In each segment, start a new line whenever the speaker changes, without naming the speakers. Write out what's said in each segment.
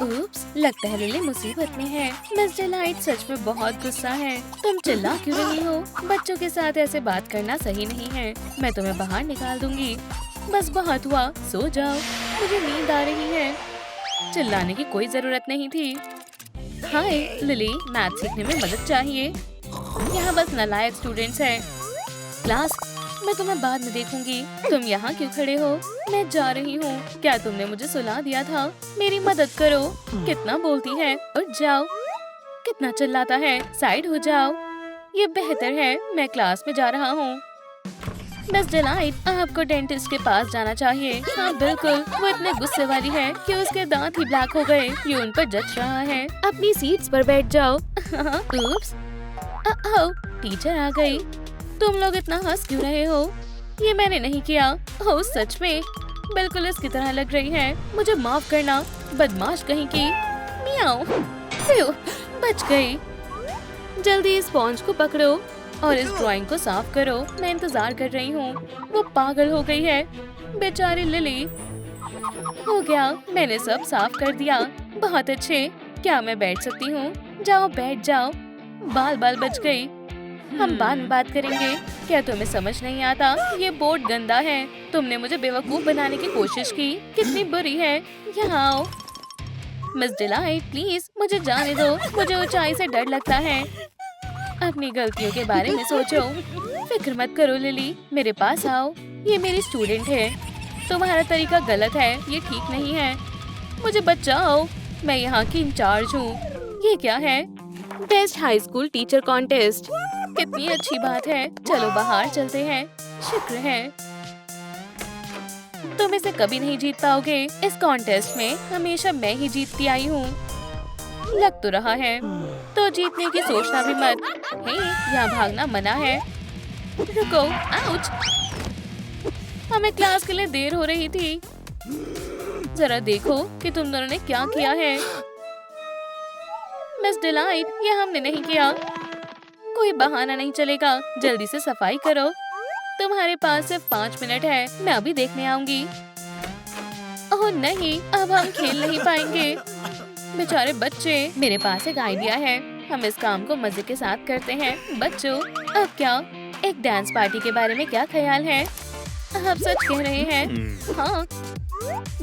उप्स, लगता है लिली मुसीबत में है। मिस डिलाइट सच में बहुत गुस्सा है। तुम चिल्ला क्यों रही हो? बच्चों के साथ ऐसे बात करना सही नहीं है। मैं तुम्हें बाहर निकाल दूंगी। बस बहुत हुआ, सो जाओ। मुझे नींद आ रही है। चिल्लाने की कोई जरूरत नहीं थी। हाय लिली, मैथ सीखने में मदद चाहिए। यहाँ बस नालायक स्टूडेंट्स हैं। क्लास, मैं तुम्हें बाद में देखूंगी। तुम यहाँ क्यों खड़े हो? मैं जा रही हूँ। क्या तुमने मुझे सुला दिया था? मेरी मदद करो। कितना बोलती है, उठ जाओ। कितना चिल्लाता है, साइड हो जाओ। ये बेहतर है, मैं क्लास में जा रहा हूँ। मिस डिलाइट, आपको डेंटिस्ट के पास जाना चाहिए। हाँ बिल्कुल, वो इतने गुस्से वाली है कि उसके दांत ही ब्लैक हो गए। ये उन पर जच रहा है। अपनी सीट्स पर बैठ जाओ। उप्स, टीचर आ गई। तुम लोग इतना हंस क्यों रहे हो? ये मैंने नहीं किया। ओह सच में, बिल्कुल इसकी तरह लग रही है। मुझे माफ करना, बदमाश कहीं की। मियाओ, बच गई। जल्दी इस स्पॉन्ज को पकड़ो और इस ड्राइंग को साफ करो। मैं इंतजार कर रही हूँ। वो पागल हो गई है, बेचारी लिली। हो गया, मैंने सब साफ कर दिया। बहुत अच्छे। क्या मैं बैठ सकती हूँ? जाओ बैठ जाओ। बाल बाल बच गई। हम बाद में बात करेंगे। क्या तुम्हें समझ नहीं आता? ये बोर्ड गंदा है। तुमने मुझे बेवकूफ बनाने की कोशिश की। कितनी बुरी है। यहाँ आओ। मिस डिलाइट प्लीज मुझे जाने दो। मुझे ऊंचाई से डर लगता है। अपनी गलतियों के बारे में सोचो। फिक्र मत करो लिली, मेरे पास आओ। ये मेरी स्टूडेंट है। तुम्हारा तरीका गलत है, ये ठीक नहीं है। मुझे बचाओ, मैं यहाँ की इंचार्ज हूँ। ये क्या है? Best high school teacher contest. कितनी अच्छी बात है। चलो बाहर चलते हैं। शुक्र है। तुम इसे कभी नहीं जीत पाओगे। इस कॉन्टेस्ट में हमेशा मैं ही जीतती आई हूँ। लग तो रहा है। तो जीतने की सोचना भी मत। हे, यहाँ भागना मना है। रुको, आउच। हमें क्लास के लिए देर हो रही थी। जरा देखो कि तुम दोनों ने क्या किया है। मिस डिलाइट, ये हमने नहीं किया। कोई बहाना नहीं चलेगा। जल्दी से सफाई करो। तुम्हारे पास सिर्फ 5 मिनट है। मैं अभी देखने आऊंगी। ओह नहीं, अब हम खेल नहीं पाएंगे। बेचारे बच्चे। मेरे पास एक आइडिया है। हम इस काम को मजे के साथ करते हैं। बच्चों, अब क्या? एक डांस पार्टी के बारे में क्या ख्याल है? आप सच कह रहे हैं? हाँ,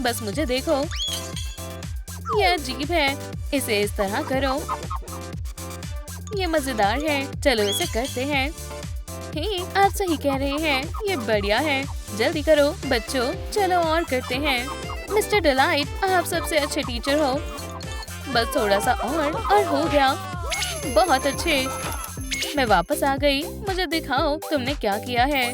बस मुझे देखो। यह अजीब है। इसे इस तरह करो। ये मजेदार है। चलो इसे करते हैं। हे, आप सही कह रहे हैं। ये बढ़िया है। जल्दी करो बच्चों। चलो और करते हैं। मिस्टर डिलाइट, आप सबसे अच्छे टीचर हो। बस थोड़ा सा और हो गया। बहुत अच्छे। मैं वापस आ गई। मुझे दिखाओ तुमने क्या किया है।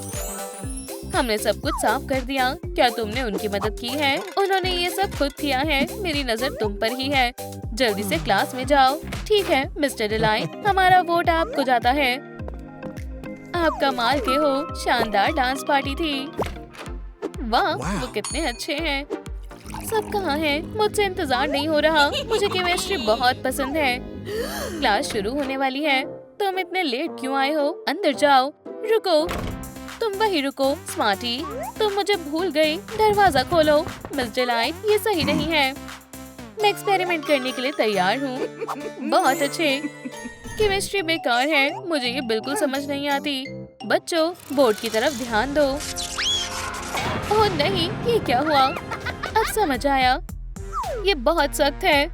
हमने सब कुछ साफ कर दिया। क्या तुमने उनकी मदद की है? उन्होंने ये सब खुद किया है। मेरी नजर तुम पर ही है। जल्दी से क्लास में जाओ। ठीक है मिस्टर डिलाइट, हमारा वोट आपको जाता है। आप कमाल के हो। शानदार डांस पार्टी थी। वाह, वो कितने अच्छे हैं। सब कहाँ हैं? मुझसे इंतजार नहीं हो रहा। मुझे केमिस्ट्री बहुत पसंद है। क्लास शुरू होने वाली है। तुम इतने लेट क्यों आए हो? अंदर जाओ। रुको, तुम वही रुको। स्मार्टी, तुम मुझे भूल गई। दरवाजा खोलो। मिस डिलाइट, ये सही नहीं है। मैं एक्सपेरिमेंट करने के लिए तैयार हूँ। बहुत अच्छे। केमिस्ट्री बेकार है। मुझे ये बिल्कुल समझ नहीं आती। बच्चों, बोर्ड की तरफ ध्यान दो। ओह नहीं, ये क्या हुआ? अब समझ आया। ये बहुत सख्त है।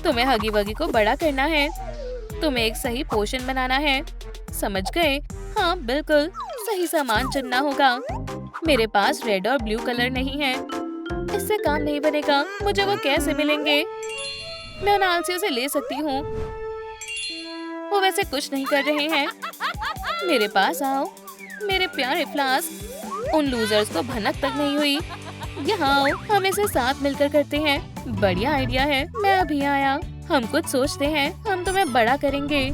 तुम्हें हगी वगी को बड़ा करना है। तुम्हें एक सही पोर्शन बनाना है। समझ गए? हाँ बिल्कुल, सही सामान चुनना होगा। मेरे पास रेड और ब्लू कलर नहीं है। इससे काम नहीं बनेगा। मुझे वो कैसे मिलेंगे? मैं उन आलसियों से ले सकती हूँ। वो वैसे कुछ नहीं कर रहे हैं। मेरे पास आओ मेरे प्यारे फ्लास्क। उन लूजर्स को भनक तक नहीं हुई। यहाँ आओ, हम इसे साथ मिलकर करते हैं। बढ़िया आइडिया है। मैं अभी आया। हम कुछ सोचते हैं। हम तुम्हें बड़ा करेंगे।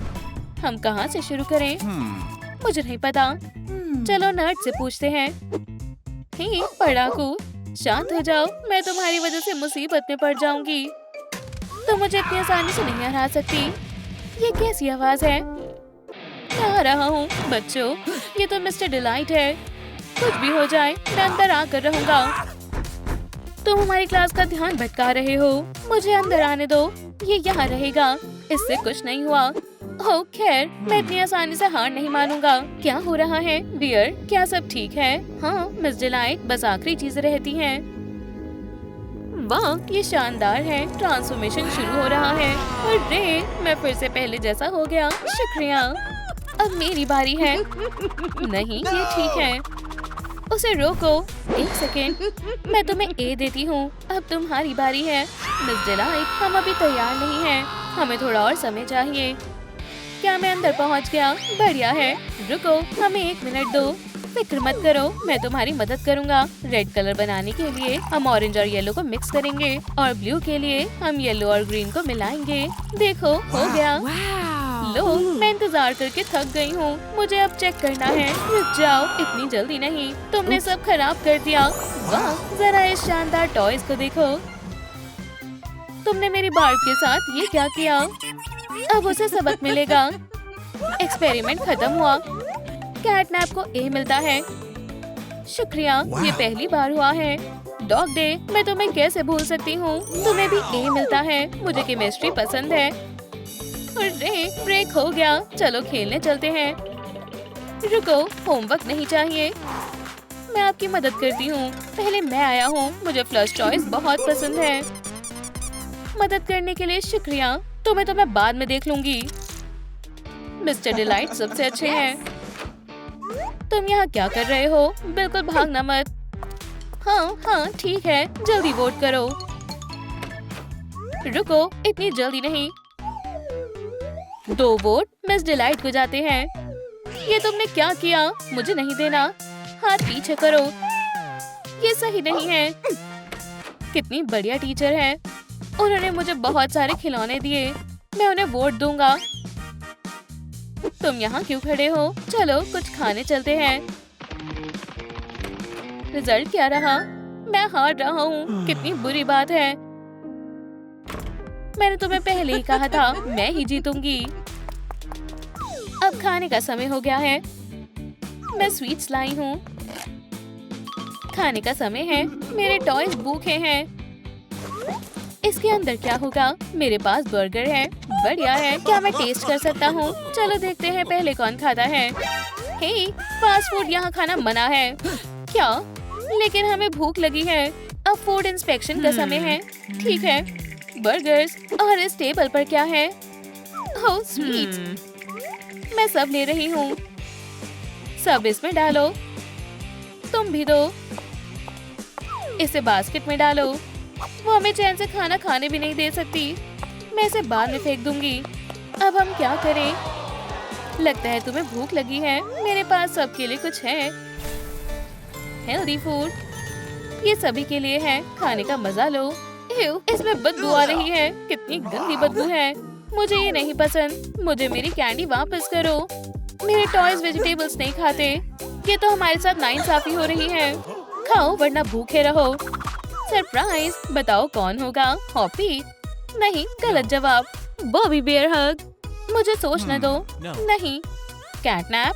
हम कहाँ से शुरू करें? मुझे नहीं पता। चलो नर्ड से पूछते हैं। हे पढ़ाकू, शांत हो जाओ। मैं तुम्हारी वजह से मुसीबत में पड़ जाऊंगी। तुम मुझे इतनी आसानी से नहीं हरा सकती। ये कैसी आवाज है? मैं आ रहा हूँ। बच्चों, ये तो मिस्टर डिलाइट है। कुछ भी हो जाए, मैं अंदर आकर रहूंगा। तुम हमारी क्लास का ध्यान भटका रहे हो। मुझे अंदर आने दो, ये यहाँ रहेगा, इससे कुछ नहीं हुआ। ओह खैर, मैं इतनी आसानी से हार नहीं मानूंगा। क्या हो रहा है डियर, क्या सब ठीक है? हाँ मिस डिलाइट, बस आखिरी चीजें रहती हैं। वाह ये शानदार है, ट्रांसफॉर्मेशन शुरू हो रहा है। और रे, मैं फिर से पहले जैसा हो गया। शुक्रिया, अब मेरी बारी है। नहीं ये ठीक है, उसे रोको। एक सेकेंड, मैं तुम्हें ए देती हूँ। अब तुम्हारी बारी है। मिस डिलाइट, हम अभी तैयार नहीं हैं, हमें थोड़ा और समय चाहिए। क्या मैं अंदर पहुँच गया? बढ़िया है। रुको, हमें 1 मिनट दो। फिक्र मत करो, मैं तुम्हारी मदद करूंगा। रेड कलर बनाने के लिए हम ऑरेंज और येलो को मिक्स करेंगे और ब्लू के लिए हम येलो और ग्रीन को मिलाएंगे। देखो हो गया। लो, मैं इंतजार करके थक गई हूँ, मुझे अब चेक करना है। रुक जाओ, इतनी जल्दी नहीं, तुमने सब खराब कर दिया। वाह, जरा इस शानदार टॉयज को देखो। तुमने मेरी बार्ब के साथ ये क्या किया? अब उसे सबक मिलेगा। एक्सपेरिमेंट खत्म हुआ। कैटनैप को ए मिलता है। शुक्रिया, ये पहली बार हुआ है। डॉग डे, मैं तुम्हें कैसे भूल सकती हूँ। तुम्हें भी ए मिलता है। मुझे केमिस्ट्री पसंद है। अरे ब्रेक हो गया, चलो खेलने चलते हैं। रुको, होमवर्क नहीं चाहिए, मैं आपकी मदद करती हूँ। पहले मैं आया हूँ, मुझे फ्लश टॉयज बहुत पसंद है। मदद करने के लिए शुक्रिया, तुम्हें तो मैं बाद में देख लूंगी। मिस्टर डिलाइट सबसे अच्छे हैं। तुम यहाँ क्या कर रहे हो? बिल्कुल भागना मत। हाँ ठीक है, जल्दी वोट करो। रुको, इतनी जल्दी नहीं। 2 वोट मिस डिलाइट को जाते हैं। ये तुमने क्या किया? मुझे नहीं देना। हाथ पीछे करो, ये सही नहीं है। कितनी बढ़िया टीचर है, उन्होंने मुझे बहुत सारे खिलौने दिए। मैं उन्हें वोट दूंगा। तुम यहाँ क्यों खड़े हो? चलो कुछ खाने चलते हैं। रिजल्ट क्या रहा? मैं हार रहा हूँ, कितनी बुरी बात है। मैंने तुम्हें पहले ही कहा था, मैं ही जीतूंगी। अब खाने का समय हो गया है। मैं स्वीट्स लाई हूँ। खाने का समय है, मेरे टॉयज भूखे हैं। इसके अंदर क्या होगा? मेरे पास बर्गर है, बढ़िया है। क्या मैं टेस्ट कर सकता हूँ? चलो देखते हैं पहले कौन खाता है। हे, फास्ट फूड यहाँ खाना मना है। क्या? लेकिन हमें भूख लगी है। अब फूड इंस्पेक्शन का समय है। ठीक है, बर्गर्स। और इस टेबल पर क्या है? ओह स्वीट, मैं सब ले रही हूँ। सब इसमें डालो। तुम भी दो। इसे बास्केट में डालो। वो हमें चैन से खाना खाने भी नहीं दे सकती। मैं इसे बाद में फेंक दूंगी। अब हम क्या करें? लगता है तुम्हें भूख लगी है। मेरे पास सबके लिए कुछ है। हेल्दी फूड, ये सभी के लिए है। खाने का मजा लो। इसमें बदबू आ रही है, कितनी गंदी बदबू है। मुझे ये नहीं पसंद। मुझे मेरी कैंडी वापस करो। मेरे टॉयज वेजिटेबल्स नहीं खाते। ये तो हमारे साथ नाइंसाफी हो रही है। खाओ वरना भूखे रहो। सरप्राइज, बताओ कौन होगा? हॉपी? नहीं, गलत जवाब। बॉबी बेयर हग। मुझे सोचने दो। नहीं। कैटनैप?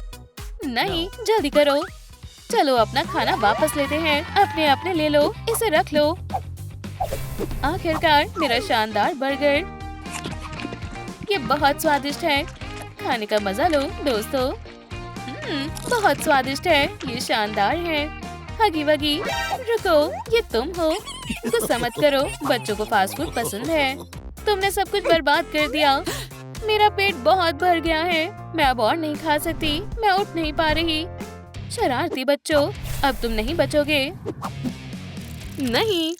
नहीं, जल्दी करो। चलो अपना खाना वापस लेते हैं। अपने अपने ले लो, इसे रख लो। आखिरकार मेरा शानदार बर्गर। ये बहुत स्वादिष्ट है। खाने का मजा लो दोस्तों। बहुत स्वादिष्ट है, ये शानदार है। हगी वगी। रुको, ये तुम हो? गुस्सा मत करो, बच्चों को फास्ट फूड पसंद है। तुमने सब कुछ बर्बाद कर दिया। मेरा पेट बहुत भर गया है, मैं अब और नहीं खा सकती। मैं उठ नहीं पा रही। शरारती बच्चों, अब तुम नहीं बचोगे। नहीं।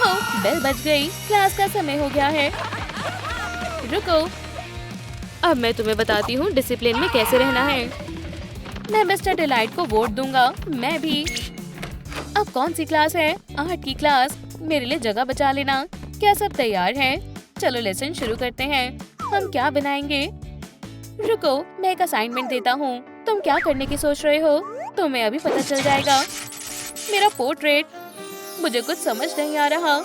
ओह, बेल बज गई। क्लास का समय हो गया है। रुको, अब मैं तुम्हें बताती हूँ डिसिप्लिन में कैसे रहना है। मैं मिस्टर डिलाइट को वोट दूंगा। मैं भी। अब कौन सी क्लास है? आर्ट की क्लास। मेरे लिए जगह बचा लेना। क्या सब तैयार है? चलो लेसन शुरू करते हैं। हम क्या बनाएंगे? रुको, मैं एक असाइनमेंट देता हूँ। तुम क्या करने की सोच रहे हो? तुम्हें अभी पता चल जाएगा। मेरा पोर्ट्रेट, मुझे कुछ समझ नहीं आ रहा।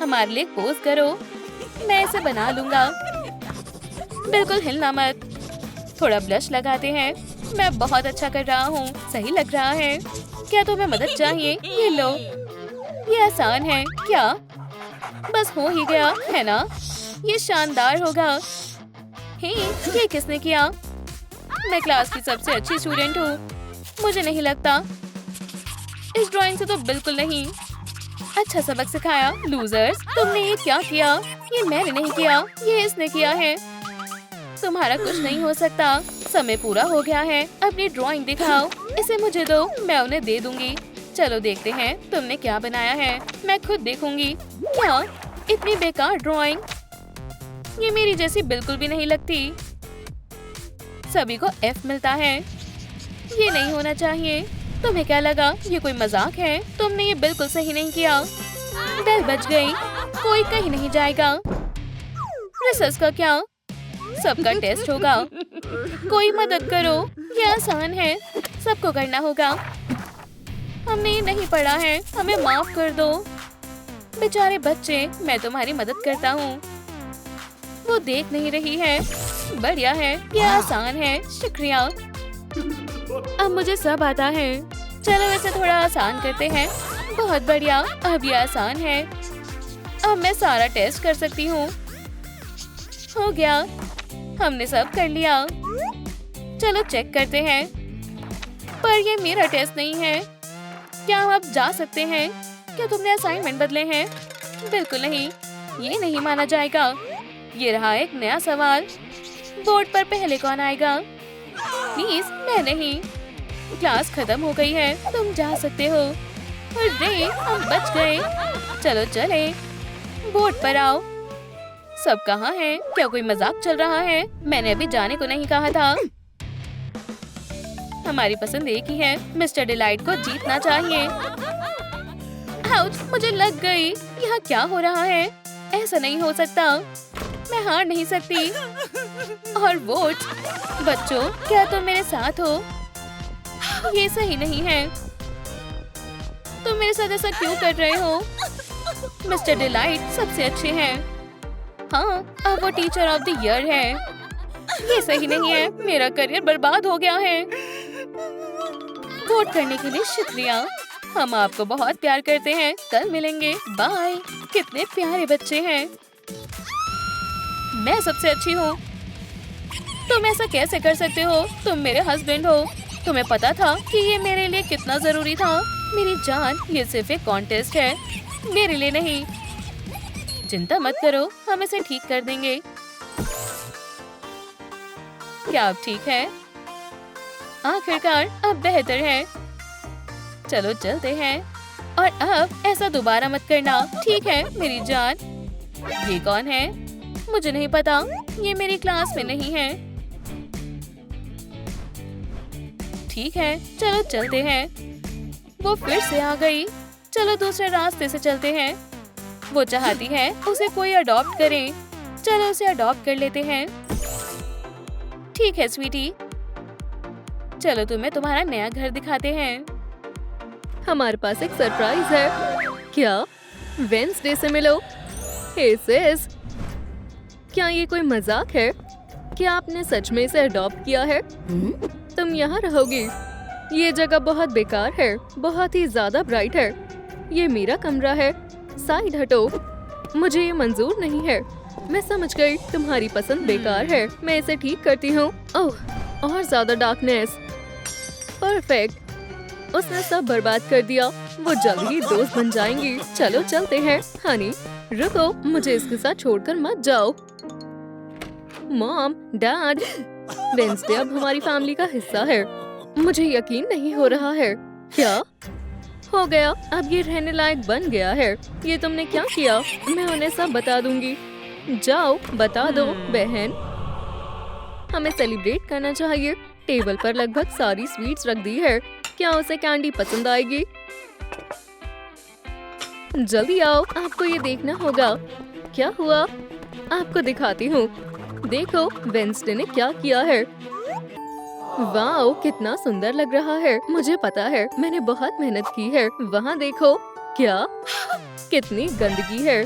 हमारे लिए पोज करो। मैं इसे बना लूंगा। बिल्कुल हिलना मत। थोड़ा ब्लश लगाते हैं। मैं बहुत अच्छा कर रहा हूँ, सही लग रहा है। क्या तुम्हें मदद चाहिए? ये लो। ये आसान है क्या? बस हो ही गया है ना? ये शानदार होगा। हे, ये किसने किया? मैं क्लास की सबसे अच्छी स्टूडेंट हूँ। मुझे नहीं लगता। इस ड्राइंग से तो बिल्कुल नहीं। अच्छा सबक सिखाया लूजर्स। तुमने ये क्या किया? ये मैंने नहीं किया, ये इसने किया है। तुम्हारा कुछ नहीं हो सकता। समय पूरा हो गया है। अपनी ड्राइंग दिखाओ। इसे मुझे दो, मैं उन्हें दे दूंगी। चलो देखते हैं तुमने क्या बनाया है। मैं खुद देखूंगी। क्या? इतनी बेकार ड्राइंग। ये मेरी जैसी बिल्कुल भी नहीं लगती। सभी को F मिलता है। ये नहीं होना चाहिए। तुम्हें क्या लगा ये कोई मजाक है? तुमने ये बिल्कुल सही नहीं किया। बेल बज गई। कोई कहीं नहीं जाएगा। रिसर्च का क्या? सबका टेस्ट होगा। कोई मदद करो। ये आसान है, सबको करना होगा। हमने ये नहीं पढ़ा है, हमें माफ कर दो। बेचारे बच्चे, मैं तुम्हारी मदद करता हूँ। वो देख नहीं रही है। बढ़िया है, ये आसान है। शुक्रिया। अब मुझे सब आता है। चलो इसे थोड़ा आसान करते हैं। बहुत बढ़िया, अब ये आसान है। अब मैं सारा टेस्ट कर सकती हूँ। हो गया, हमने सब कर लिया। चलो चेक करते हैं। पर ये मेरा टेस्ट नहीं है। क्या हम अब जा सकते हैं? क्या तुमने असाइनमेंट बदले हैं? बिल्कुल नहीं, ये नहीं माना जाएगा। ये रहा एक नया सवाल। बोर्ड पर पहले कौन आएगा? प्लीज, मैं नहीं। क्लास खत्म हो गई है, तुम जा सकते हो। अरे, हम बच गए। चलो चले, बोर्ड पर आओ। सब कहाँ हैं? क्या कोई मजाक चल रहा है? मैंने अभी जाने को नहीं कहा था। हमारी पसंद एक ही है। मिस्टर डिलाइट को जीतना चाहिए। आउच, मुझे लग गई। यहाँ क्या हो रहा है? ऐसा नहीं हो सकता। मैं हार नहीं सकती। और वोट, बच्चों, क्या तुम मेरे साथ हो? ये सही नहीं है। तुम मेरे साथ ऐसा क्यों कर रहे हो? मिस्टर डिलाइट सबसे अच्छे हैं। हाँ, अब वो टीचर ऑफ द ईयर है। ये सही नहीं है। मेरा करियर बर्बाद हो गया है। वोट करने के लिए शुक्रिया। हम आपको बहुत प्यार करते हैं। कल मिलेंगे। बाय। कितने प्यारे बच्चे हैं। मैं सबसे अच्छी हूँ। तुम ऐसा कैसे कर सकते हो? तुम मेरे हस्बैंड हो। तुम्हें पता था कि ये मेरे लिए कितना जरूरी था? मेरी जान, ये सिर्फ एक कॉन्टेस्ट है, मेरे लिए नहीं। चिंता मत करो, हम इसे ठीक कर देंगे। क्या अब ठीक है? आखिरकार अब बेहतर है। चलो चलते हैं। और अब ऐसा दोबारा मत करना, ठीक है मेरी जान? ये कौन है? मुझे नहीं पता। ये मेरी क्लास में नहीं है। ठीक है, चलो चलते हैं। वो फिर से आ गई। चलो दूसरे रास्ते से चलते हैं। वो चाहती है उसे कोई अडॉप्ट करे। चलो उसे अडॉप्ट कर लेते हैं। ठीक है स्वीटी, चलो तुम्हें तुम्हारा नया घर दिखाते हैं।
हमारे पास एक सरप्राइज है। क्या? वेंसडे से मिलो। हे सिस, क्या ये कोई मजाक है? क्या आपने सच में इसे अडॉप्ट किया है? तुम यहाँ रहोगी। ये जगह बहुत बेकार है, बहुत ही ज्यादा ब्राइट है। ये मेरा कमरा है। साइड हटो, मुझे ये मंजूर नहीं है। मैं समझ गई, तुम्हारी पसंद बेकार है। मैं इसे ठीक करती हूँ। ओह, और ज्यादा डार्कनेस। परफेक्ट। उसने सब बर्बाद कर दिया। वो जल्द ही दोस्त बन जाएंगी। चलो चलते हैं। हनी रुको, मुझे इसके साथ छोड़कर मत जाओ। मॉम, डैड, वेंसडे अब हमारी फैमिली का हिस्सा है। मुझे यकीन नहीं हो रहा है। क्या हो गया? अब ये रहने लायक बन गया है। ये तुमने क्या किया? मैं उन्हें सब बता दूंगी। जाओ बता दो बहन। हमें सेलिब्रेट करना चाहिए। टेबल पर लगभग सारी स्वीट्स रख दी है। क्या उसे कैंडी पसंद आएगी? जल्दी आओ, आपको ये देखना होगा। क्या हुआ? आपको दिखाती हूँ। देखो वेंसडे ने क्या किया है। वाओ, कितना सुंदर लग रहा है। मुझे पता है, मैंने बहुत मेहनत की है। वहाँ देखो। क्या? कितनी गंदगी है।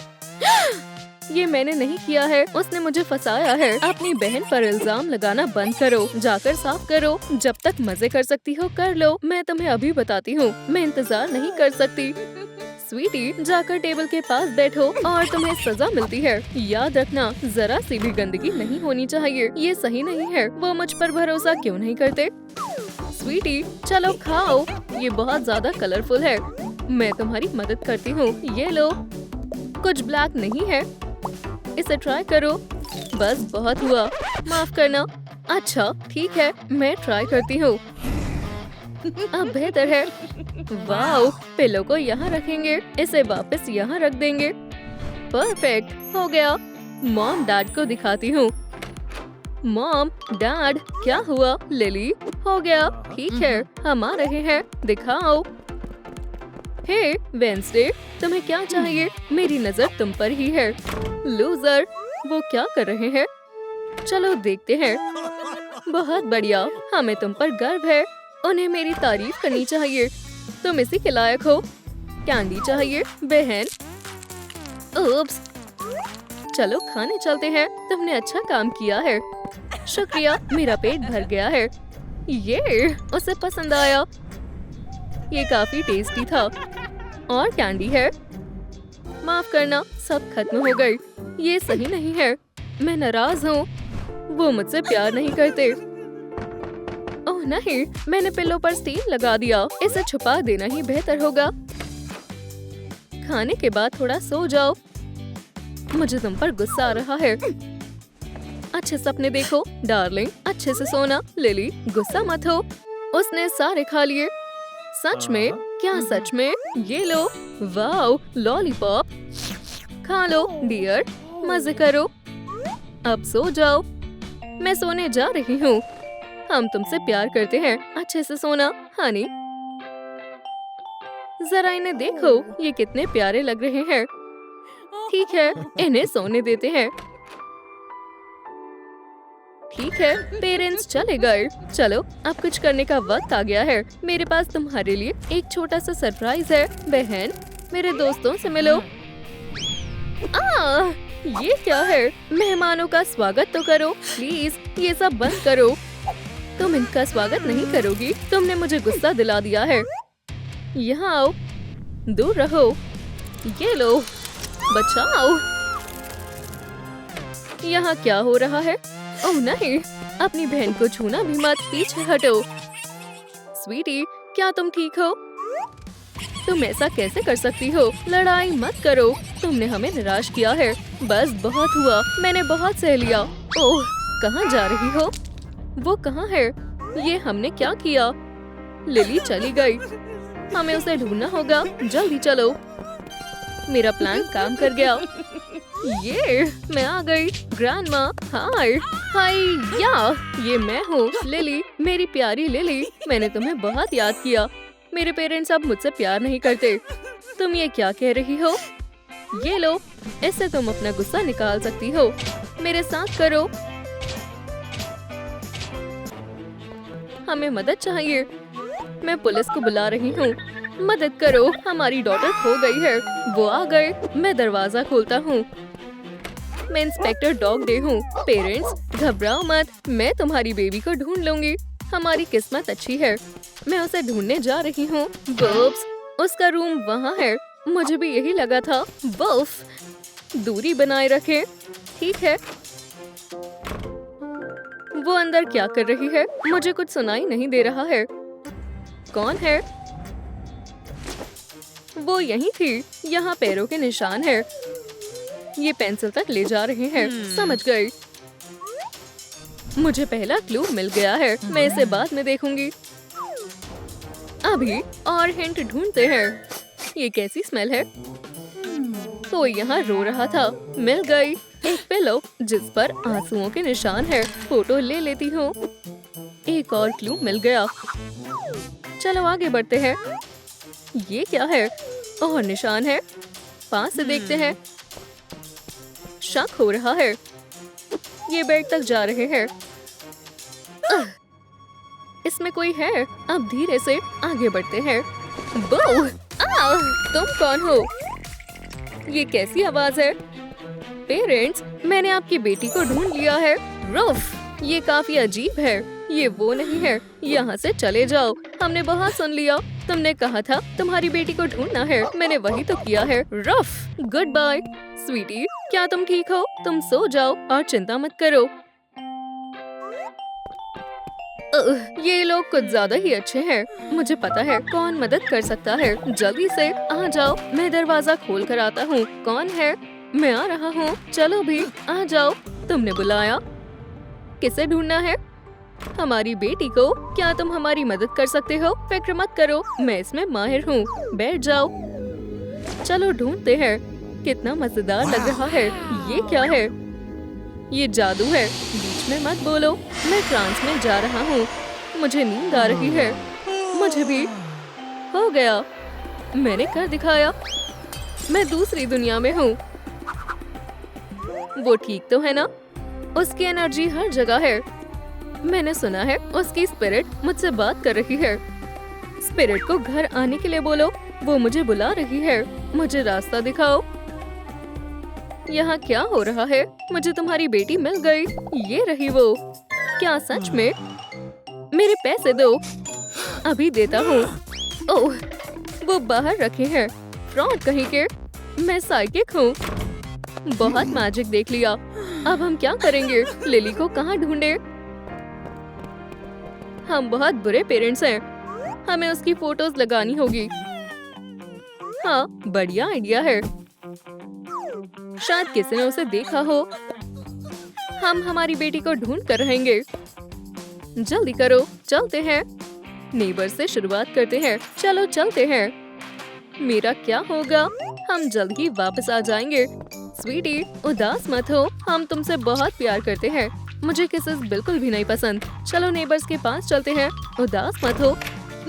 ये मैंने नहीं किया है। उसने मुझे फंसाया है। अपनी बहन पर इल्जाम लगाना बंद करो। जाकर साफ करो। जब तक मजे कर सकती हो कर लो। मैं तुम्हें अभी बताती हूँ। मैं इंतजार नहीं कर सकती। स्वीटी, जाकर टेबल के पास बैठो और तुम्हें सजा मिलती है। याद रखना, जरा सी भी गंदगी नहीं होनी चाहिए। ये सही नहीं है। वो मुझ पर भरोसा क्यों नहीं करते? स्वीटी, चलो खाओ। ये बहुत ज्यादा कलरफुल है। मैं तुम्हारी मदद करती हूँ। ये लो। कुछ ब्लैक नहीं है। इसे ट्राई करो। बस बहुत हुआ। माफ करना। अच्छा ठीक है, मैं ट्राई करती हूँ। अब बेहतर है। वाओ, पिलो को यहाँ रखेंगे। इसे वापस यहाँ रख देंगे। परफेक्ट, हो गया। मॉम डैड को दिखाती हूँ। मॉम डैड, क्या हुआ? लिली, हो गया। ठीक है, हम आ रहे हैं। दिखाओ। हे वेंसडे, तुम्हें क्या चाहिए? मेरी नजर तुम पर ही है। लूजर, वो क्या कर रहे हैं? चलो देखते हैं। बहुत बढ़िया, हमें तुम पर गर्व है। उन्हें मेरी तारीफ करनी चाहिए। तुम इसी के लायक हो। कैंडी चाहिए बहन? ओप्स, चलो खाने चलते हैं। तुमने अच्छा काम किया है। शुक्रिया, मेरा पेट भर गया है। ये उसे पसंद आया। ये काफी टेस्टी था। और कैंडी है। माफ करना, सब खत्म हो गई। ये सही नहीं है। मैं नाराज हूँ। वो मुझसे प्यार नहीं करते। ओह नहीं, मैंने पिल्लो पर स्टील लगा दिया। इसे छुपा देना ही बेहतर होगा। खाने के बाद थोड़ा सो जाओ। मुझे तुम पर गुस्सा आ रहा है। अच्छे सपने देखो डार्लिंग। अच्छे से सोना। लिली, गुस्सा मत हो। उसने सारे खा लिए। सच में? क्या सच में? ये लो। Wow, lollipop. खा लो डियर, मजे करो। अब सो जाओ। मैं सोने जा रही हूँ। हम तुमसे प्यार करते हैं। अच्छे से सोना हनी। जरा इन्हें देखो, ये कितने प्यारे लग रहे हैं। ठीक है, इन्हें सोने देते हैं। ठीक है, पेरेंट्स चले गए। चलो, अब कुछ करने का वक्त आ गया है। मेरे पास तुम्हारे लिए एक छोटा सा सरप्राइज है। बहन, मेरे दोस्तों से मिलो। ये क्या है? मेहमानों का स्वागत तो करो प्लीज। ये सब बंद करो। तुम इनका स्वागत नहीं करोगी। तुमने मुझे गुस्सा दिला दिया है। यहाँ आओ। दूर रहो। ये लो, बचाओ। यहाँ क्या हो रहा है? ओह नहीं, अपनी बहन को छूना भी मत। पीछे हटो। स्वीटी, क्या तुम ठीक हो? तुम ऐसा कैसे कर सकती हो? लड़ाई मत करो। तुमने हमें निराश किया है। बस बहुत हुआ। मैंने बहुत सह लिया। ओह, कहाँ जा रही हो? वो कहाँ है? ये हमने क्या किया? लिली चली गई। हमें उसे ढूंढना होगा। जल्दी चलो। मेरा प्लान काम कर गया। ये मैं आ गई। ग्रैंडमा, हाय। हाय या, ये मैं हूँ लिली। मेरी प्यारी लिली, मैंने तुम्हें बहुत याद किया। मेरे पेरेंट्स अब मुझसे प्यार नहीं करते। तुम ये क्या कह रही हो? ये लो, इससे तुम अपना गुस्सा निकाल सकती हो। मेरे साथ करो। हमें मदद चाहिए। मैं पुलिस को बुला रही हूँ। मदद करो, हमारी डॉटर खो गई है। वो आ गए। मैं दरवाजा खोलता हूँ। मैं इंस्पेक्टर डॉग डे हूँ। पेरेंट्स, घबराओ मत। मैं तुम्हारी बेबी को ढूंढ लूंगी। हमारी किस्मत अच्छी है। मैं उसे ढूंढने जा रही हूँ। बॉब्स, उसका रूम वहाँ है। मुझे भी यही लगा था। बफ, दूरी बनाए रखें। ठीक है। वो अंदर क्या कर रही है? मुझे कुछ सुनाई नहीं दे रहा है। कौन है? वो यहीं थी। यहाँ पैरों के निशान है। ये पेंसिल तक ले जा रहे हैं। समझ गई। मुझे पहला क्लू मिल गया है। मैं इसे बाद में देखूंगी। अभी और हिंट ढूंढते हैं। ये कैसी स्मेल है? तो यहाँ रो रहा था। मिल गई। एक पिलो जिस पर आंसुओं के निशान है। फोटो ले लेती हूँ। एक और क्लू मिल गया। चलो आगे बढ़ते हैं। ये क्या है? और निशान है। पास से देखते हैं। शक हो रहा है। ये बेड तक जा रहे हैं। इसमें कोई है। अब धीरे से आगे बढ़ते हैं। बो! तुम कौन हो? ये कैसी आवाज है? पेरेंट्स, मैंने आपकी बेटी को ढूंढ लिया है। रुफ, ये काफी अजीब है। ये वो नहीं है, यहाँ से चले जाओ। हमने बहुत सुन लिया, तुमने कहा था तुम्हारी बेटी को ढूंढना है, मैंने वही तो किया है। Rough, good bye. स्वीटी, क्या तुम ठीक हो? तुम सो जाओ और चिंता मत करो। ये लोग कुछ ज्यादा ही अच्छे हैं। मुझे पता है कौन मदद कर सकता है। जल्दी से आ जाओ, मैं दरवाजा खोल कर आता हूँ। कौन है? मैं आ रहा हूँ। चलो भी आ जाओ। तुमने बुलाया? किसे ढूंढना है? हमारी बेटी को। क्या तुम हमारी मदद कर सकते हो? फिक्र मत करो, मैं इसमें माहिर हूँ। बैठ जाओ। चलो ढूंढते हैं। कितना मजेदार लग रहा है। ये क्या है? ये जादू है। बीच में मत बोलो, मैं ट्रांस में जा रहा हूँ। मुझे नींद आ रही है। मुझे भी। हो गया, मैंने कर दिखाया। मैं दूसरी दुनिया में हूँ। वो ठीक तो है ना? उसकी एनर्जी हर जगह है। मैंने सुना है उसकी स्पिरिट मुझसे बात कर रही है। स्पिरिट को घर आने के लिए बोलो, वो मुझे बुला रही है। मुझे रास्ता दिखाओ। यहाँ क्या हो रहा है? मुझे तुम्हारी बेटी मिल गई। ये रही वो। क्या सच में? मेरे पैसे दो। अभी देता हूँ। ओह, वो बाहर रखे हैं। फ्रॉड कहीं के। मैं साइकिक हूँ। बहुत मैजिक देख लिया। अब हम क्या करेंगे? लिली को कहाँ ढूंढे? हम बहुत बुरे पेरेंट्स हैं। हमें उसकी फोटोज लगानी होगी। हाँ, बढ़िया आइडिया है। शायद किसी ने उसे देखा हो। हम हमारी बेटी को ढूंढ कर रहेंगे। जल्दी करो, चलते हैं। नेबर से शुरुआत करते हैं। चलो चलते हैं। मेरा क्या होगा? हम जल्द ही वापस आ जाएंगे। स्वीटी, उदास मत हो, हम तुमसे बहुत प्यार करते हैं। मुझे किसेस बिल्कुल भी नहीं पसंद। चलो नेबर्स के पास चलते हैं। उदास मत हो,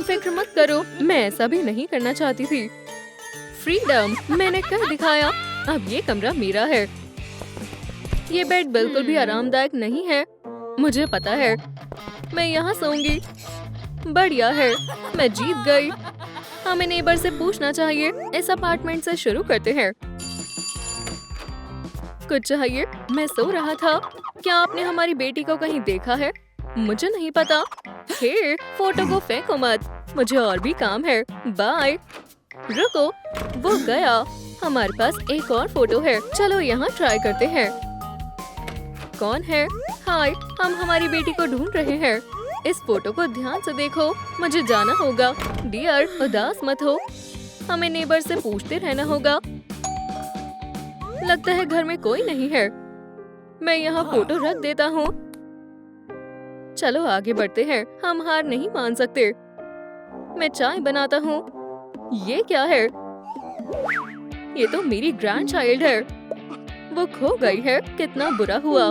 फिक्र मत करो, मैं ऐसा भी नहीं करना चाहती थी। फ्रीडम, मैंने कर दिखाया। अब ये कमरा मेरा है। ये बेड बिल्कुल भी आरामदायक नहीं है। मुझे पता है, मैं यहाँ सोऊंगी। बढ़िया है, मैं जीत गई। हमें नेबर से पूछना चाहिए। इस अपार्टमेंट से शुरू करते हैं। कुछ चाहिए? मैं सो रहा था। क्या आपने हमारी बेटी को कहीं देखा है? मुझे नहीं पता। हे, फोटो को फेंको मत, मुझे और भी काम है। बाय। रुको, वो गया। हमारे पास एक और फोटो है। चलो यहाँ ट्राई करते हैं। कौन है? हाय, हम हमारी बेटी को ढूंढ रहे हैं। इस फोटो को ध्यान से देखो। मुझे जाना होगा। डियर, उदास मत हो, हमें नेबर से पूछते रहना होगा। लगता है घर में कोई नहीं है। मैं यहाँ फोटो रख देता हूँ। चलो आगे बढ़ते हैं। हम हार नहीं मान सकते। मैं चाय बनाता हूँ। ये क्या है? ये तो मेरी ग्रैंड चाइल्ड है। वो खो गई है। कितना बुरा हुआ।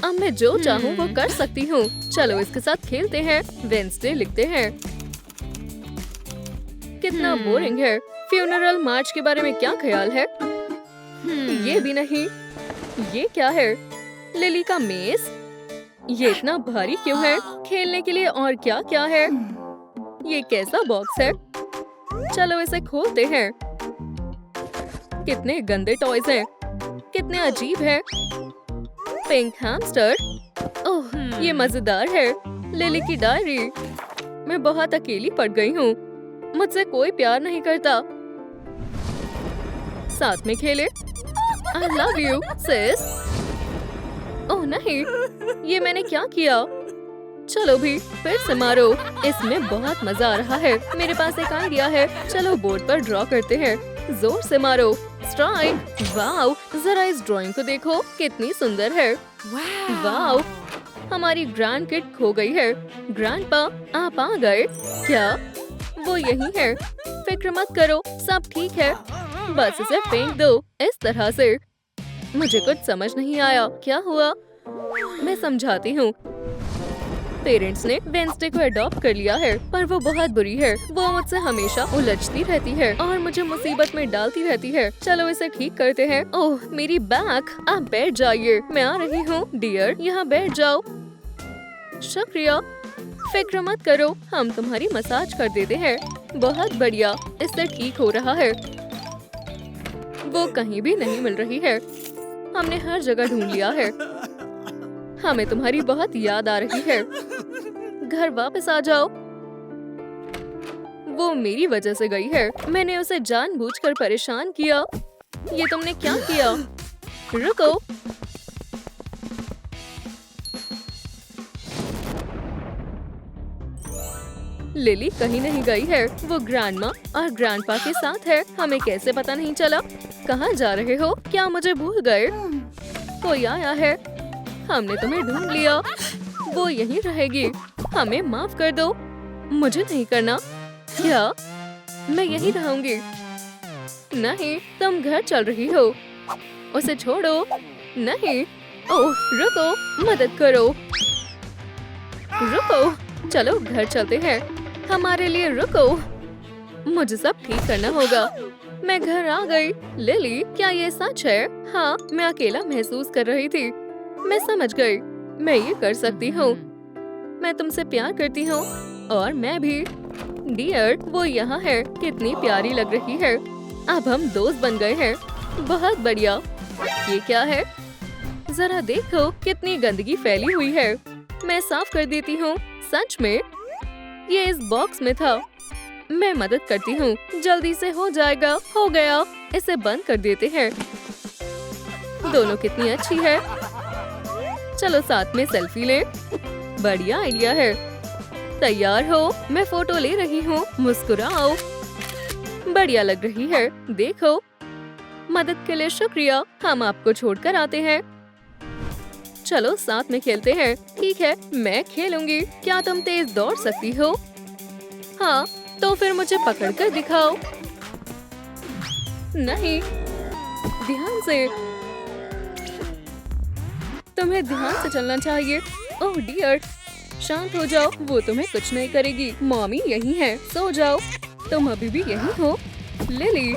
अब मैं जो चाहूँ वो कर सकती हूँ। चलो इसके साथ खेलते हैं। वेंसडे लिखते हैं। कितना बोरिंग है। फ्यूनरल मार्च के बारे में क्या ख्याल है? ये भी नहीं। ये क्या है? लिली का मेज। ये इतना भारी क्यों है? खेलने के लिए और क्या क्या है? ये कैसा बॉक्स है? चलो इसे खोलते हैं। कितने गंदे टॉयज हैं। कितने अजीब है। Pink hamster. ओह, ये मजेदार है। लिली की डायरी। मैं बहुत अकेली पड़ गई हूँ। मुझसे कोई प्यार नहीं करता। साथ में खेले। I love you, sis. ओह नहीं, ये मैंने क्या किया? चलो भी फिर से मारो। इसमें बहुत मजा आ रहा है। मेरे पास एक आइडिया है। चलो बोर्ड पर ड्रॉ करते हैं। जोर से मारो। स्ट्राइक। वाओ, जरा इस ड्राइंग को देखो, कितनी सुंदर है। वाओ, हमारी ग्रैंड किड खो गई है। ग्रैंडपा, आप आ गए क्या? वो यही है। फिक्र मत करो, सब ठीक है। बस इसे फेंक दो इस तरह से। मुझे कुछ समझ नहीं आया। क्या हुआ? मैं समझाती हूँ। पेरेंट्स ने वेंसडे को अडॉप्ट कर लिया है, पर वो बहुत बुरी है। वो मुझसे हमेशा उलझती रहती है और मुझे मुसीबत में डालती रहती है। चलो इसे ठीक करते हैं। ओह, मेरी बैक। आप बैठ जाइए, मैं आ रही हूँ। डियर, यहाँ बैठ जाओ। शुक्रिया। फिक्र मत करो, हम तुम्हारी मसाज कर देते हैं। बहुत बढ़िया, इससे ठीक हो रहा है। वो कहीं भी नहीं मिल रही है। हमने हर जगह ढूंढ लिया है। हमें तुम्हारी बहुत याद आ रही है। घर वापस आ जाओ। वो मेरी वजह से गई है। मैंने उसे जानबूझकर परेशान किया। ये तुमने क्या किया? रुको। लिली कहीं नहीं गई है। वो ग्रैंडमा और ग्रैंडपा के साथ है। हमें कैसे पता नहीं चला? कहाँ जा रहे हो? क्या मुझे भूल गए? कोई आया है। हमने तुम्हें ढूंढ लिया। वो यहीं रहेगी। हमें माफ कर दो। मुझे नहीं करना। क्या? मैं यहीं रहूंगी। नहीं, तुम घर चल रही हो। उसे छोड़ो। नहीं। ओह, रुको, मदद करो। रुको, चलो घर चलते हैं। हमारे लिए रुको। मुझे सब ठीक करना होगा। मैं घर आ गई। लिली, क्या ये सच है? हाँ, मैं अकेला महसूस कर रही थी। मैं समझ गई। मैं ये कर सकती हूँ। मैं तुमसे प्यार करती हूँ और मैं भी। डियर, वो यहाँ है। कितनी प्यारी लग रही है। अब हम दोस्त बन गए हैं। बहुत बढ़िया। ये क्या है? जरा देखो कितनी गंदगी फैली हुई है। मैं साफ कर देती हूँ। सच में? ये इस बॉक्स में था। मैं मदद करती हूँ। जल्दी से हो जाएगा। हो गया। इसे बंद कर देते हैं। दोनों कितनी अच्छी है। चलो साथ में सेल्फी लें। बढ़िया आइडिया है। तैयार हो? मैं फोटो ले रही हूँ। मुस्कुराओ। बढ़िया लग रही है। देखो। मदद के लिए शुक्रिया। हम आपको छोड़कर आते हैं। चलो साथ में खेलते हैं। ठीक है, मैं खेलूंगी। क्या तुम तेज दौड़ सकती हो? हाँ, तो फिर मुझे पकड़कर दिखाओ। नहीं, ध्यान से। तुम्हें ध्यान से चलना चाहिए। ओह डियर, शांत हो जाओ। वो तुम्हें कुछ नहीं करेगी। मॉमी यहीं है। सो जाओ। तुम अभी भी यहीं हो? लिली,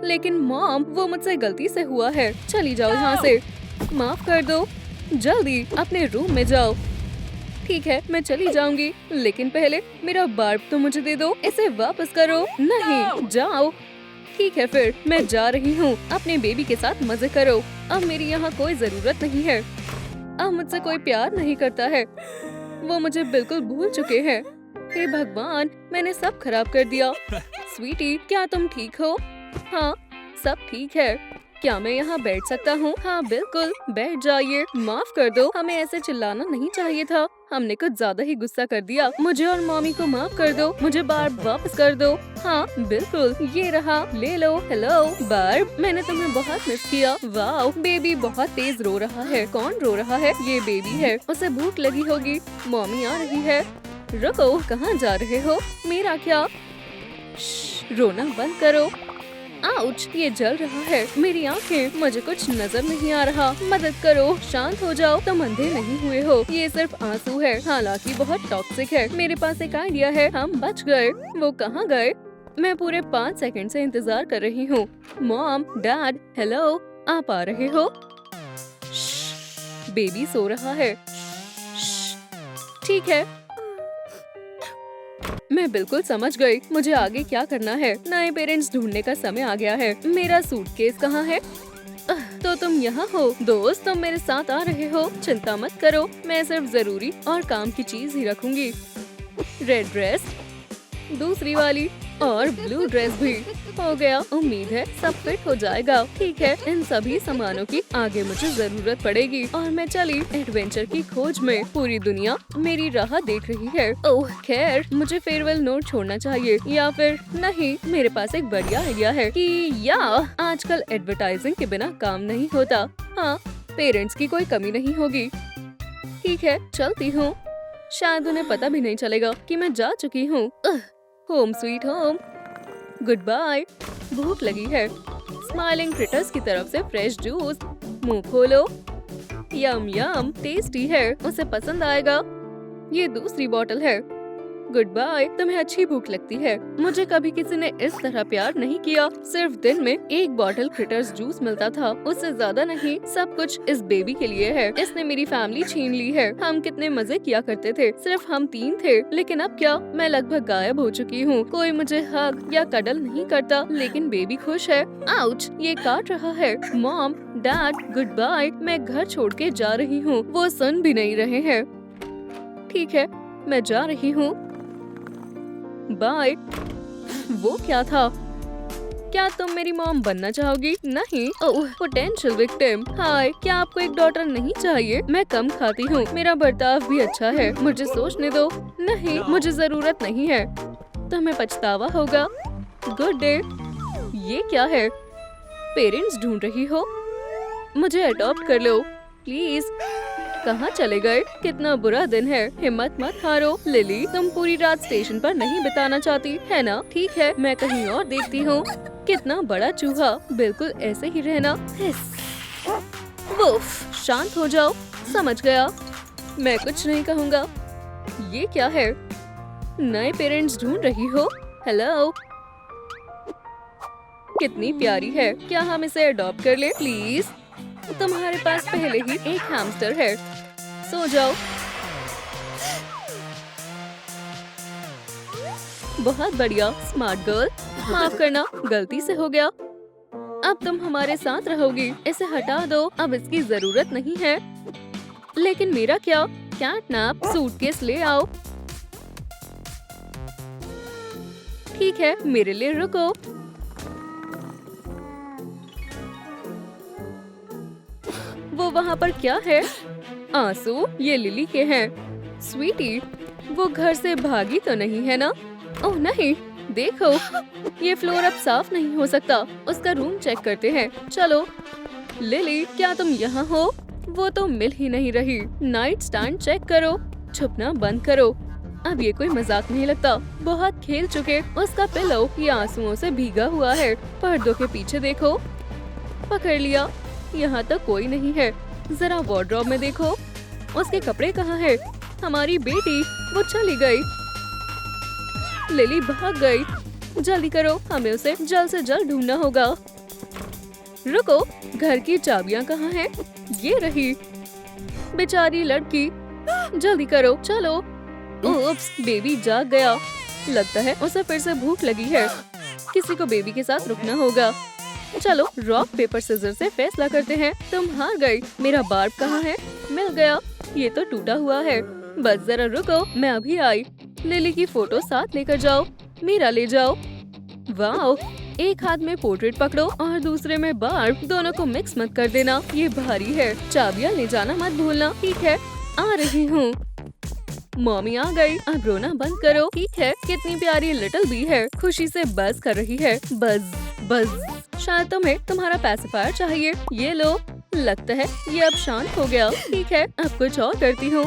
लेकिन मॉम, वो मुझसे गलती से हुआ है। चली जाओ यहाँ से। माफ कर दो। जल्दी अपने रूम में जाओ। ठीक है, मैं चली जाऊंगी, लेकिन पहले मेरा बार्ब तो मुझे दे दो। इसे वापस करो। नहीं, जाओ। ठीक है, फिर मैं जा रही हूँ। अपने बेबी के साथ मजे करो। अब मेरी यहाँ कोई जरूरत नहीं है। अब मुझसे कोई प्यार नहीं करता है। वो मुझे बिल्कुल भूल चुके हैं। हे भगवान, मैंने सब खराब कर दिया। स्वीटी, क्या तुम ठीक हो? हाँ, सब ठीक है। क्या मैं यहाँ बैठ सकता हूँ? हाँ बिल्कुल, बैठ जाइए। माफ कर दो, हमें ऐसे चिल्लाना नहीं चाहिए था। हमने कुछ ज्यादा ही गुस्सा कर दिया। मुझे और मॉमी को माफ कर दो। मुझे बार्ब वापस कर दो। हाँ बिल्कुल, ये रहा, ले लो। हेलो बार्ब, मैंने तुम्हें बहुत मिस किया। वाओ, बेबी बहुत तेज रो रहा है। कौन रो रहा है? ये बेबी है। उसे भूख लगी होगी। मॉमी आ रही है। रुको, कहाँ जा रहे हो? मेरा क्या? रोना बंद करो। आउच, ये जल रहा है। मेरी आंखें, मुझे कुछ नजर नहीं आ रहा। मदद करो। शांत हो जाओ। तुम अंधे नहीं हुए हो। ये सिर्फ आंसू है, हालांकि बहुत टॉक्सिक है। मेरे पास एक आइडिया है। हम बच गए। वो कहाँ गए? मैं पूरे 5 सेकंड से इंतजार कर रही हूँ। मॉम, डैड, हेलो, आप आ रहे हो? बेबी सो रहा है। ठीक है, मैं बिल्कुल समझ गई। मुझे आगे क्या करना है। नए पेरेंट्स ढूंढने का समय आ गया है। मेरा सूटकेस कहाँ है? तो तुम यहाँ हो। दोस्त, तुम मेरे साथ आ रहे हो। चिंता मत करो, मैं सिर्फ जरूरी और काम की चीज ही रखूंगी। रेड ड्रेस, दूसरी वाली और ब्लू ड्रेस भी। हो गया। उम्मीद है सब फिट हो जाएगा। ठीक है, इन सभी सामानों की आगे मुझे जरूरत पड़ेगी। और मैं चली एडवेंचर की खोज में। पूरी दुनिया मेरी राह देख रही है। ओह खैर, मुझे फेयरवेल नोट छोड़ना चाहिए या फिर नहीं। मेरे पास एक बढ़िया आइडिया है कि या आजकल एडवर्टाइजिंग के बिना काम नहीं होता। हाँ, पेरेंट्स की कोई कमी नहीं होगी। ठीक है, चलती हूँ। शायद उन्हें पता भी नहीं चलेगा कि मैं जा चुकी हूँ। Home sweet home. Goodbye. भूख लगी है। स्माइलिंग क्रिटर्स की तरफ से फ्रेश जूस। मुंह खोलो। यम यम, टेस्टी है। उसे पसंद आएगा। ये दूसरी बोतल है। Goodbye. तुम्हें अच्छी भूख लगती है। मुझे कभी किसी ने इस तरह प्यार नहीं किया। सिर्फ दिन में एक बॉटल क्रिटर्स जूस मिलता था, उससे ज्यादा नहीं। सब कुछ इस बेबी के लिए है। इसने मेरी फैमिली छीन ली है। हम कितने मजे किया करते थे, सिर्फ हम 3 थे। लेकिन अब क्या, मैं लगभग गायब हो चुकी हूँ। कोई मुझे हग या कडल नहीं करता, लेकिन बेबी खुश है। आउच, ये काट रहा है। Mom, dad, goodbye. मैं घर छोड़ के जा रही हूँ। वो सुन भी नहीं रहे हैं। ठीक है, मैं जा रही हूँ। बाय। वो क्या था? क्या तुम मेरी मॉम बनना चाहोगी? नहीं। ओह, पोटेंशियल विक्टिम। हाय, क्या आपको एक डॉटर नहीं चाहिए? मैं कम खाती हूँ, मेरा बर्ताव भी अच्छा है। मुझे सोचने दो। नहीं, मुझे जरूरत नहीं है। तुम्हें पछतावा होगा। Good day. ये क्या है? पेरेंट्स ढूंढ रही हो? मुझे अडॉप्ट कर लो प्लीज। कहाँ चले गए? कितना बुरा दिन है। हिम्मत मत हारो। लिली, तुम पूरी रात स्टेशन पर नहीं बिताना चाहती है ना? ठीक है, मैं कहीं और देखती हूँ। कितना बड़ा चूहा, बिल्कुल ऐसे ही रहना। वुफ, शांत हो जाओ। समझ गया, मैं कुछ नहीं कहूँगा। ये क्या है? नए पेरेंट्स ढूंढ रही हो? हेलो, कितनी प्यारी है। क्या हम इसे अडॉप्ट कर ले प्लीज? तुम्हारे पास पहले ही एक हैमस्टर है। सो जाओ। बहुत बढ़िया, स्मार्ट गर्ल। माफ करना, गलती से हो गया। अब तुम हमारे साथ रहोगी। इसे हटा दो, अब इसकी जरूरत नहीं है। लेकिन मेरा क्या? कैटनैप, सूटकेस ले आओ। ठीक है, मेरे लिए रुको। वो वहाँ पर क्या है? आंसू, ये लिली के हैं। स्वीटी, वो घर से भागी तो नहीं है ना? ओह नहीं, देखो, ये फ्लोर अब साफ नहीं हो सकता। उसका रूम चेक करते हैं। चलो। लिली, क्या तुम यहाँ हो? वो तो मिल ही नहीं रही। नाइट स्टैंड चेक करो। छुपना बंद करो। अब ये कोई मजाक नहीं लगता। बहुत खेल चुके। उसका पिलो ये आंसुओं से भीगा हुआ है। पर्दों के पीछे देखो। पकड़ लिया। यहाँ तक कोई नहीं है। जरा वार्डरोब में देखो। उसके कपड़े कहाँ है? हमारी बेटी, वो चली गई। लिली भाग गई। जल्दी करो, हमें उसे जल्द से जल्द ढूंढना होगा। रुको, घर की चाबियाँ कहाँ हैं? ये रही। बेचारी लड़की, जल्दी करो, चलो। ओप्स, बेबी जाग गया। लगता है उसे फिर से भूख लगी है। किसी को बेबी के साथ रुकना होगा। चलो, रॉक पेपर सिजर से फैसला करते हैं। तुम हार गई। मेरा बार्ब कहाँ है? मिल गया। ये तो टूटा हुआ है। बस जरा रुको, मैं अभी आई। लिली की फोटो साथ लेकर जाओ। मेरा ले जाओ। वाओ, एक हाथ में पोर्ट्रेट पकड़ो और दूसरे में बार्ब। दोनों को मिक्स मत कर देना, ये भारी है। चाबियाँ ले जाना मत भूलना। ठीक है, आ रही हूँ। मम्मी आ गई। अब रोना बंद करो। ठीक है, कितनी प्यारी लिटिल बी है। खुशी से बज कर रही है। बज बज। शायद तुम्हें तुम्हारा पैसिफायर चाहिए। ये लो। लगता है ये अब शांत हो गया। ठीक है, अब कुछ और करती हूँ।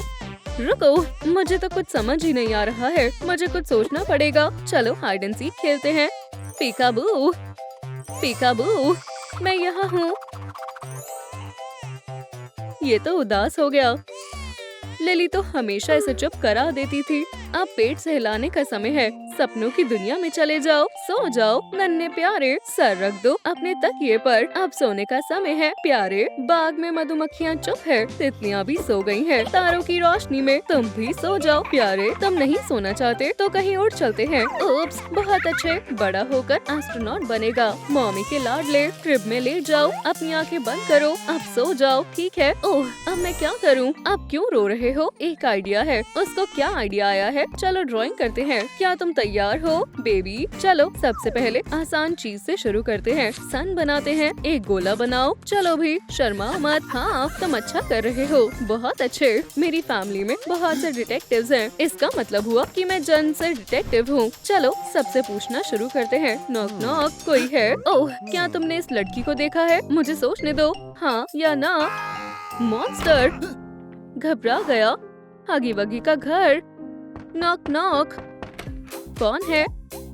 रुको, मुझे तो कुछ समझ ही नहीं आ रहा है। मुझे कुछ सोचना पड़ेगा। चलो, हाइड एंड सीक खेलते हैं। पीकाबू, पीकाबू, मैं यहाँ हूँ। ये तो उदास हो गया। लिली तो हमेशा इसे चुप करा देती थी। अब पेट से हिलाने का समय है। सपनों की दुनिया में चले जाओ। सो जाओ नन्हे प्यारे। सर रख दो अपने तकिए पर। अब सोने का समय है प्यारे। बाग में मधुमक्खियाँ चुप है। तितलियाँ भी सो गई हैं। तारों की रोशनी में तुम भी सो जाओ प्यारे। तुम नहीं सोना चाहते तो कहीं और चलते हैं। ओप्स, बहुत अच्छे। बड़ा होकर एस्ट्रोनॉट बनेगा। मम्मी के लाडले। क्रिब में लेट जाओ। अपनी आंखें बंद करो। अब सो जाओ। ठीक है। ओह, अब मैं क्या करूँ? अब क्यों रो रहे हो? एक आइडिया है। उसको क्या आइडिया आया है? चलो ड्राइंग करते हैं। क्या तुम तैयार हो बेबी? चलो, सबसे पहले आसान चीज से शुरू करते हैं। सन बनाते हैं। एक गोला बनाओ। चलो भी, शर्मा मत। हाँ, तुम अच्छा कर रहे हो। बहुत अच्छे। मेरी फैमिली में बहुत से डिटेक्टिव्स हैं। इसका मतलब हुआ कि मैं जन्म से डिटेक्टिव हूँ। चलो, सबसे पूछना शुरू करते हैं। नॉक नॉक, कोई है? ओह, क्या तुमने इस लड़की को देखा है? मुझे सोचने दो। हाँ या ना? मॉन्स्टर। घबरा गया। हगी वगी का घर। Knock knock. कौन है?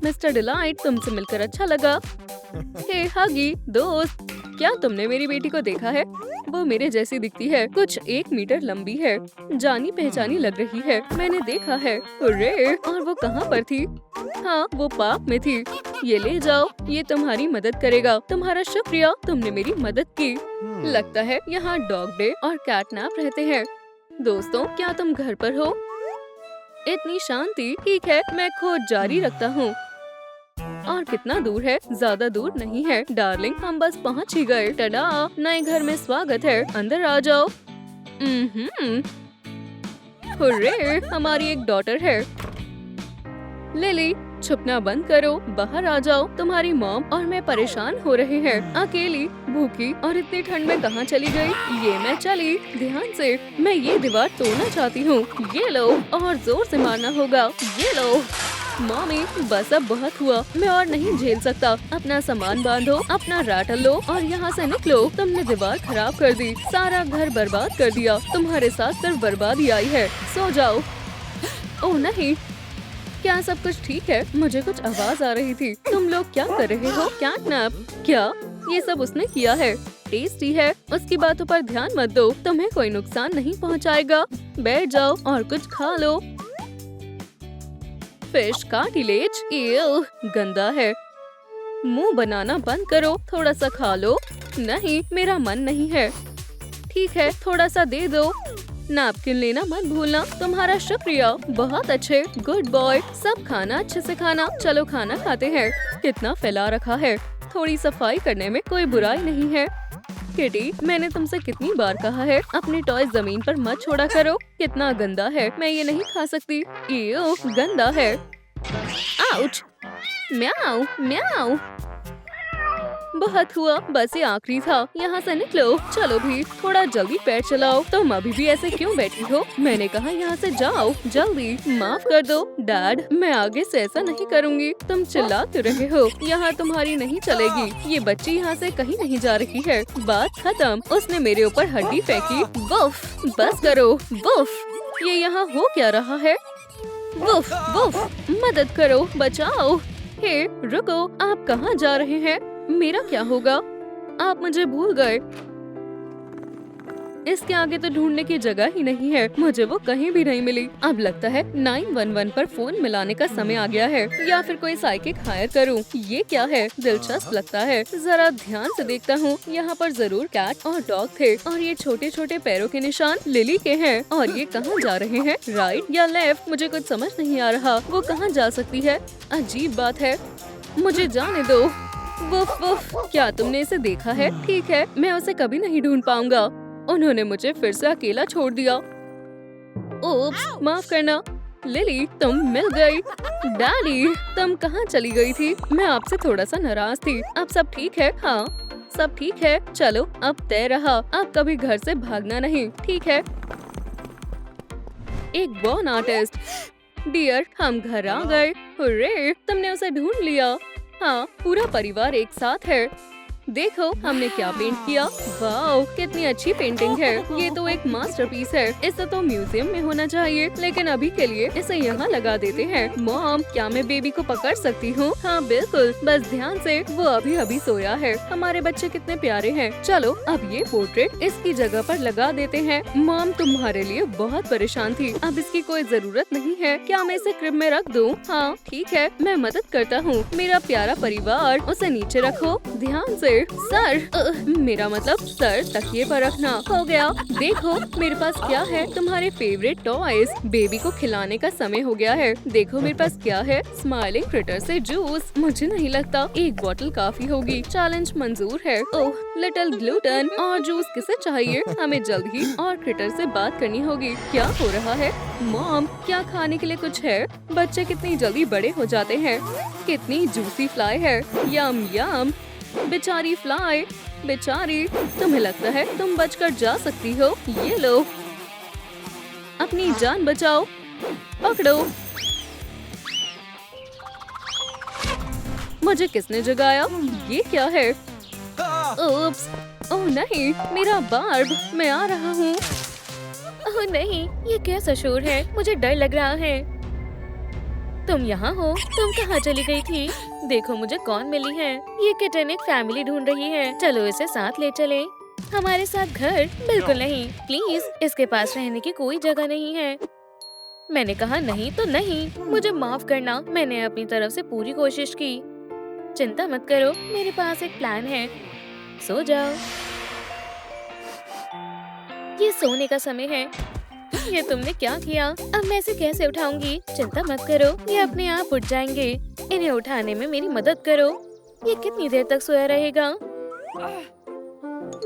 मिस्टर डिलाइट, तुमसे मिलकर अच्छा लगा। हे हगी दोस्त, क्या तुमने मेरी बेटी को देखा है? वो मेरे जैसी दिखती है, कुछ 1 मीटर लंबी है, जानी पहचानी लग रही है। मैंने देखा है। अरे, और वो कहाँ पर थी? हाँ, वो पार्क में थी। ये ले जाओ, ये तुम्हारी मदद करेगा। तुम्हारा शुक्रिया, तुमने मेरी मदद की। लगता है यहाँ डॉग डे और कैटनैप रहते हैं। दोस्तों, क्या तुम घर पर हो? इतनी शांति। ठीक है, मैं खोज जारी रखता हूँ। और कितना दूर है? ज्यादा दूर नहीं है डार्लिंग, हम बस पहुँच ही गए। टडा, नए घर में स्वागत है, अंदर आ जाओ। हुर्रे, हमारी एक डॉटर है। लिली, छुपना बंद करो, बाहर आ जाओ। तुम्हारी मॉम और मैं परेशान हो रहे हैं। अकेली, भूखी और इतनी ठंड में कहाँ चली गई? ये मैं चली। ध्यान से, मैं ये दीवार तोड़ना चाहती हूँ। ये लो, और जोर से मारना होगा। ये लो। मॉमी, बस अब बहुत हुआ, मैं और नहीं झेल सकता। अपना सामान बांधो, अपना राटल लो और यहाँ से निकलो। तुमने दीवार खराब कर दी, सारा घर बर्बाद कर दिया। तुम्हारे साथ सिर्फ बर्बादी आई है। सो जाओ। ओह नहीं, क्या सब कुछ ठीक है? मुझे कुछ आवाज आ रही थी। तुम लोग क्या कर रहे हो? कैटनैप? क्या ये सब उसने किया है? टेस्टी है, उसकी बातों पर ध्यान मत दो। तुम्हें कोई नुकसान नहीं पहुंचाएगा। बैठ जाओ और कुछ खा लो। फिश कार्टिलेज, गंदा है। मुंह बनाना बंद करो, थोड़ा सा खा लो। नहीं, मेरा मन नहीं है। ठीक है, थोड़ा सा दे दो। नैपकिन लेना मत भूलना। तुम्हारा शुक्रिया, बहुत अच्छे, गुड बॉय। सब खाना अच्छे से खाना। चलो खाना खाते हैं। कितना फैला रखा है। थोड़ी सफाई करने में कोई बुराई नहीं है। किटी, मैंने तुमसे कितनी बार कहा है, अपने टॉय जमीन पर मत छोड़ा करो। कितना गंदा है, मैं ये नहीं खा सकती। गंदा है। आउच। म्याऊ म्याऊ। बहुत हुआ, बस ये आखिरी था। यहाँ से निकलो। चलो भी, थोड़ा जल्दी पैर चलाओ। तुम अभी भी ऐसे क्यों बैठी हो? मैंने कहा यहाँ से जाओ, जल्दी। माफ कर दो डैड, मैं आगे से ऐसा नहीं करूँगी। तुम चिल्ला क्यों रहे हो? यहाँ तुम्हारी नहीं चलेगी। ये बच्ची यहाँ से कहीं नहीं जा रही है। बात खत्म। उसने मेरे ऊपर हड्डी फेंकी। वुफ, बस करो। वुफ, ये यहाँ हो क्या रहा है? वुफ वुफ, मदद करो, बचाओ। हे रुको, आप कहाँ जा रहे हैं? मेरा क्या होगा? आप मुझे भूल गए। इसके आगे तो ढूंढने की जगह ही नहीं है। मुझे वो कहीं भी नहीं मिली। अब लगता है 911 पर फोन मिलाने का समय आ गया है, या फिर कोई साइकिक हायर करूं। ये क्या है? दिलचस्प लगता है। जरा ध्यान से देखता हूँ। यहाँ पर जरूर कैट और डॉग थे, और ये छोटे छोटे पैरों के निशान लिली के हैं। और ये कहाँ जा रहे हैं? राइट या लेफ्ट? मुझे कुछ समझ नहीं आ रहा। वो कहाँ जा सकती है? अजीब बात है। मुझे जाने दो। वुफ वुफ, क्या तुमने इसे देखा है? ठीक है, मैं उसे कभी नहीं ढूंढ पाऊंगा। उन्होंने मुझे फिर से अकेला छोड़ दिया। ओप्स, माफ करना। लिली, तुम मिल गई। डैडी, तुम कहाँ चली गई थी? मैं आपसे थोड़ा सा नाराज थी। अब सब ठीक है? हाँ, सब ठीक है। चलो, अब तय रहा। अब कभी घर से भागना नहीं, ठीक है? एक बॉर्न आर्टिस्ट। डियर, हम घर आ गए। हुर्रे, तुमने उसे ढूंढ लिया। हाँ, पूरा परिवार एक साथ है। देखो हमने क्या पेंट किया। वाओ, कितनी अच्छी पेंटिंग है। ये तो एक मास्टरपीस है। इसे तो म्यूजियम में होना चाहिए, लेकिन अभी के लिए इसे यहाँ लगा देते हैं। मॉम, क्या मैं बेबी को पकड़ सकती हूँ? हाँ बिल्कुल, बस ध्यान से। वो अभी अभी सोया है। हमारे बच्चे कितने प्यारे हैं। चलो, अब ये पोर्ट्रेट इसकी जगह पर लगा देते हैं। मॉम तुम्हारे लिए बहुत परेशान थी। अब इसकी कोई जरूरत नहीं है। क्या मैं इसे क्रिब में रख दूँ? हाँ ठीक है, मैं मदद करता हूँ। मेरा प्यारा परिवार, उसे नीचे रखो ध्यान से। सर, मेरा मतलब सर तकिए पर रखना। हो गया। देखो मेरे पास क्या है, तुम्हारे फेवरेट टॉयज। बेबी को खिलाने का समय हो गया है। देखो मेरे पास क्या है, स्माइलिंग क्रिटर से जूस। मुझे नहीं लगता एक बोतल काफी होगी। चैलेंज मंजूर है। ओह, लिटिल ग्लूटन। और जूस किसे चाहिए? हमें जल्द ही और क्रिटर से बात करनी होगी। क्या हो रहा है? मॉम, क्या खाने के लिए कुछ है? बच्चे कितनी जल्दी बड़े हो जाते हैं। कितनी जूसी फ्लाई है। यम यम। बेचारी फ्लाई, बेचारी। तुम्हें लगता है तुम बचकर जा सकती हो? ये लो, अपनी जान बचाओ। पकड़ो। मुझे किसने जगाया? ये क्या है? ओप्स, ओह नहीं, मेरा बार्ब। मैं आ रहा हूँ।
ओह नहीं, ये कैसा शोर है? मुझे डर लग रहा है। तुम यहाँ हो? तुम कहाँ चली गई थी? देखो मुझे कौन मिली है। ये किटन एक फैमिली ढूंढ रही है। चलो इसे साथ ले चले। हमारे साथ घर? बिल्कुल नहीं, प्लीज, इसके पास रहने की कोई जगह नहीं है। मैंने कहा नहीं तो नहीं। मुझे माफ करना, मैंने अपनी तरफ से पूरी कोशिश की। चिंता मत करो, मेरे पास एक प्लान है। सो जाओ। ये सोने का समय है। ये तुमने क्या किया? अब मैं इसे कैसे उठाऊंगी? चिंता मत करो, ये अपने आप उठ जाएंगे। इन्हें उठाने में मेरी मदद करो। ये कितनी देर तक सोया रहेगा?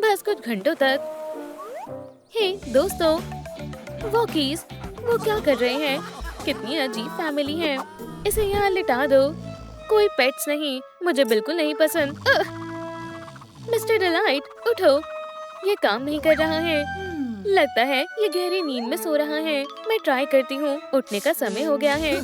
बस कुछ घंटों तक। हे दोस्तों, वॉकीज, वो क्या कर रहे हैं? कितनी अजीब फैमिली है। इसे यहाँ लिटा दो। कोई पेट्स नहीं, मुझे बिल्कुल नहीं पसंद। मिस्टर डिलाइट, उठो। ये काम नहीं कर रहा है। लगता है ये गहरी नींद में सो रहा है। मैं ट्राई करती हूँ। उठने का समय हो गया है।